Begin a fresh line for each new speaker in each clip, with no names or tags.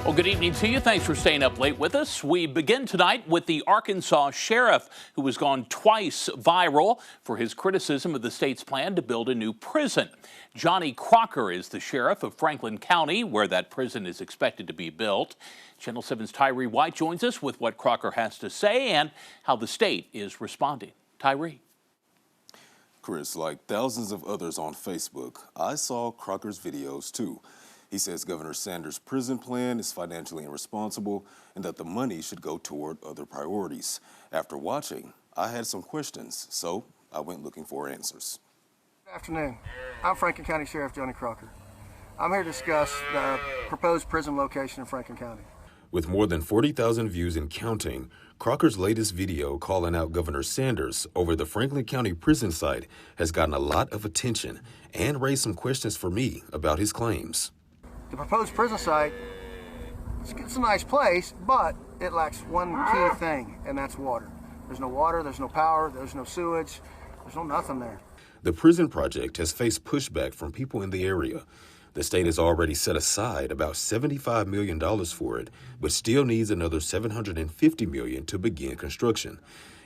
Well, good evening to you. Thanks for staying up late with us. We begin tonight with the Arkansas sheriff who has gone twice viral for his criticism of the state's plan to build a new prison. Johnny Crocker is the sheriff of Franklin County, where that prison is expected to be built. Channel 7's Tyree White joins us with what Crocker has to say and how the state is responding. Tyree.
Chris, like thousands of others on Facebook, I saw Crocker's videos too. He says Governor Sanders' prison plan is financially irresponsible and that the money should go toward other priorities. After watching, I had some questions, so I went looking for answers.
Good afternoon. I'm Franklin County Sheriff Johnny Crocker. I'm here to discuss the proposed prison location in Franklin County.
With more than 40,000 views and counting, Crocker's latest video calling out Governor Sanders over the Franklin County prison site has gotten a lot of attention and raised some questions for me about his claims.
The proposed prison site, it's a nice place, but it lacks one key thing, and that's water. There's no water, there's no power, there's no sewage, there's no nothing there.
The prison project has faced pushback from people in the area. The state has already set aside about $75 million for it, but still needs another $750 million to begin construction.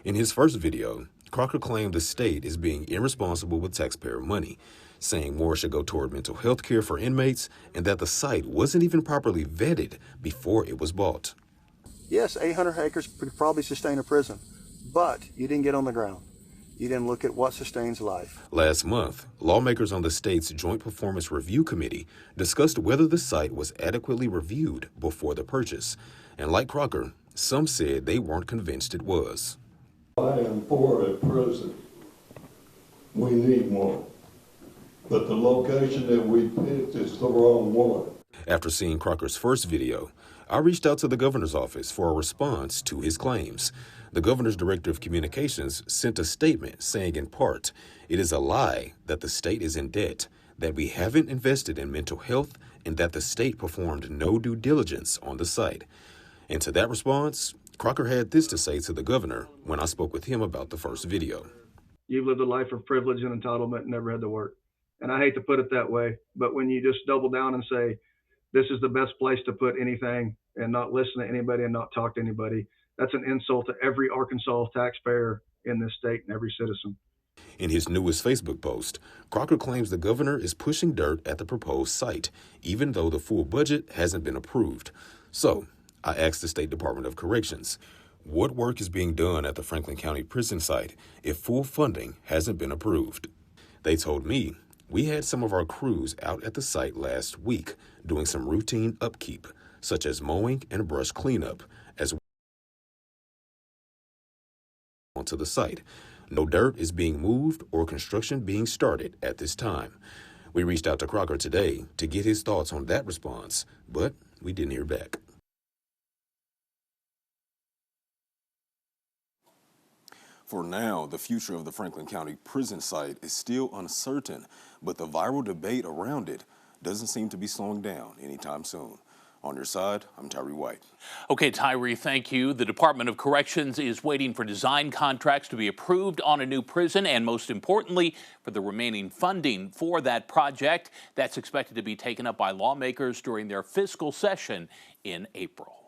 In his first video, Crocker claimed the state is being irresponsible with taxpayer money, saying more should go toward mental health care for inmates and that the site wasn't even properly vetted before it was bought.
Yes, 800 acres could probably sustain a prison, but you didn't get on the ground. You didn't look at what sustains life.
Last month, lawmakers on the state's Joint Performance Review Committee discussed whether the site was adequately reviewed before the purchase. And like Crocker, some said they weren't convinced it was.
I am for a prison. We need one. But the location that we picked is the wrong one.
After seeing Crocker's first video, I reached out to the governor's office for a response to his claims. The governor's director of communications sent a statement saying in part, it is a lie that the state is in debt, that we haven't invested in mental health, and that the state performed no due diligence on the site. And to that response, Crocker had this to say to the governor when I spoke with him about the first video.
You've lived a life of privilege and entitlement and never had to work. And I hate to put it that way, but when you just double down and say, this is the best place to put anything and not listen to anybody and not talk to anybody, that's an insult to every Arkansas taxpayer in this state and every citizen.
In his newest Facebook post, Crocker claims the governor is pushing dirt at the proposed site, even though the full budget hasn't been approved. So I asked the State Department of Corrections, what work is being done at the Franklin County prison site if full funding hasn't been approved? They told me, we had some of our crews out at the site last week doing some routine upkeep, such as mowing and brush cleanup, as well onto the site. No dirt is being moved or construction being started at this time. We reached out to Crocker today to get his thoughts on that response, but we didn't hear back. For now, the future of the Franklin County prison site is still uncertain, but the viral debate around it doesn't seem to be slowing down anytime soon. On your side, I'm Tyree White.
Okay, Tyree, thank you. The Department of Corrections is waiting for design contracts to be approved on a new prison and, most importantly, for the remaining funding for that project. That's expected to be taken up by lawmakers during their fiscal session in April.